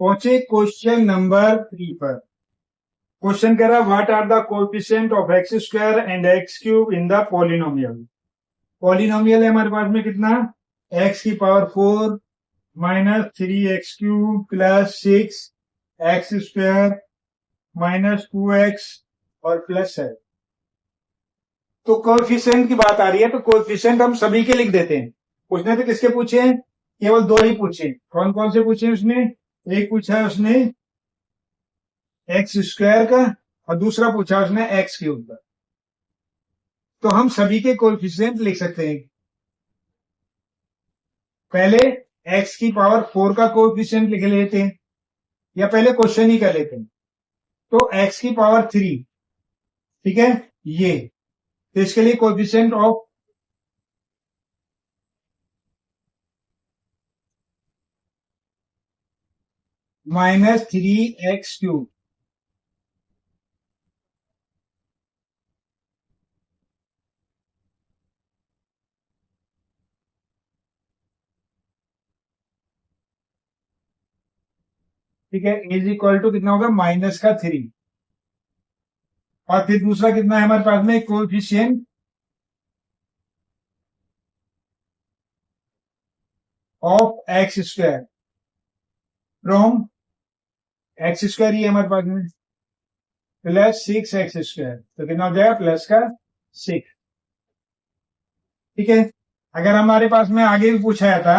पहुंचे question number 3 पर। Question कह रहा है what are the coefficient of x square and x cube in the polynomial. Polynomial है हमारे पास में कितना, एक्स की power 4 minus 3x cube plus 6x square minus 2x और प्लस है। तो कोएफिशिएंट की बात आ रही है, तो कोएफिशिएंट हम सभी के लिख देते हैं। उसने तो किसके पूछे हैं, केवल दो ही पूछे। कौन कौन से पूछे उसने, एक पूछा है उसने एक्स स्क्वायर का और दूसरा पूछा उसने एक्स क्यूब का। तो हम सभी के कोएफिशिएंट लिख सकते हैं। पहले एक्स की पावर 4 का कोएफिशिएंट लिख लेते हैं या पहले क्वेश्चन ही कर लेते हैं। तो एक्स की पावर 3, ठीक है, ये तो इसके लिए coefficient of minus 3x cube, ठीक है, इज इक्वल टू कितना होगा माइनस का 3। और फिर दूसरा कितना है हमारे पास में coefficient of x square from x square ही है हमारे पास में प्लस 6x स्क्वायर, तो कितना हो जाएगा प्लस का 6। ठीक है, अगर हमारे पास में आगे भी पूछा था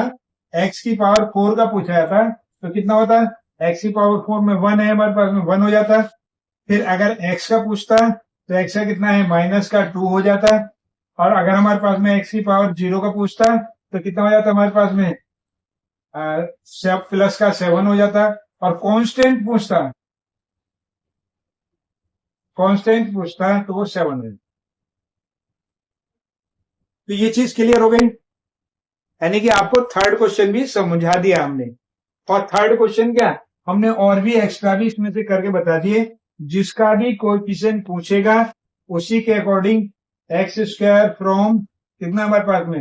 x की पावर 4 का पूछा था तो कितना होता, x की पावर 4 में 1 है हमारे पास में 1 हो जाता। फिर अगर x का पूछता तो x का कितना है माइनस का 2 हो जाता। और अगर हमारे पास में x की पावर 0 का पूछता तो कितना हो जाता हमारे पास में प्लस का 7 हो जाता। और कांस्टेंट पूछता तो वो 7 है। तो ये चीज क्लियर हो गई, यानी कि आपको थर्ड क्वेश्चन भी समझा दिया हमने। और थर्ड क्वेश्चन क्या, हमने और भी एक्स्ट्रा भी इसमें से करके बता दिए। जिसका भी कोएफिशिएंट पूछेगा उसी के अकॉर्डिंग एक्स स्क्वायर फ्रॉम कितना हमारे पास में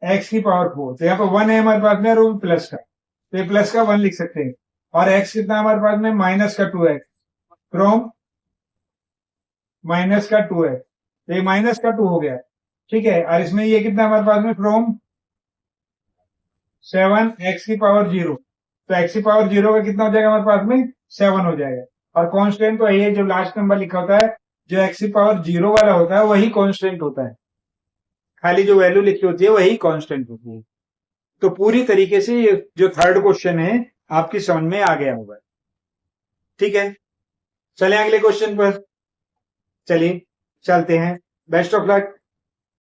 एक्स की पावर 4, तो यहाँ पर 1 है हमारे पास में और प्लस का, तो ये प्लस का 1 लिख सकते हैं। और एक्स कितना हमारे पास में माइनस का 2x फ्रॉम माइनस का 2x, तो ये माइनस का 2 हो गया। ठीक है, और इसमें ये कितना हमारे पास में फ्रॉम 7x की पावर 0, तो x की पावर 0 का कितना हो जाएगा हमारे पास में 7 हो जाएगा। और कांस्टेंट तो ये जो लास्ट नंबर लिखा होता है, जो x की पावर 0 वाला होता है वही कांस्टेंट होता है, खाली जो वैल्यू लिखी होती है वही कांस्टेंट होती है। तो पूरी तरीके से ये जो थर्ड क्वेश्चन है आपकी समझ में आ गया होगा। ठीक है, चलें अगले क्वेश्चन पर। चलिए चलते हैं, बेस्ट ऑफ लक।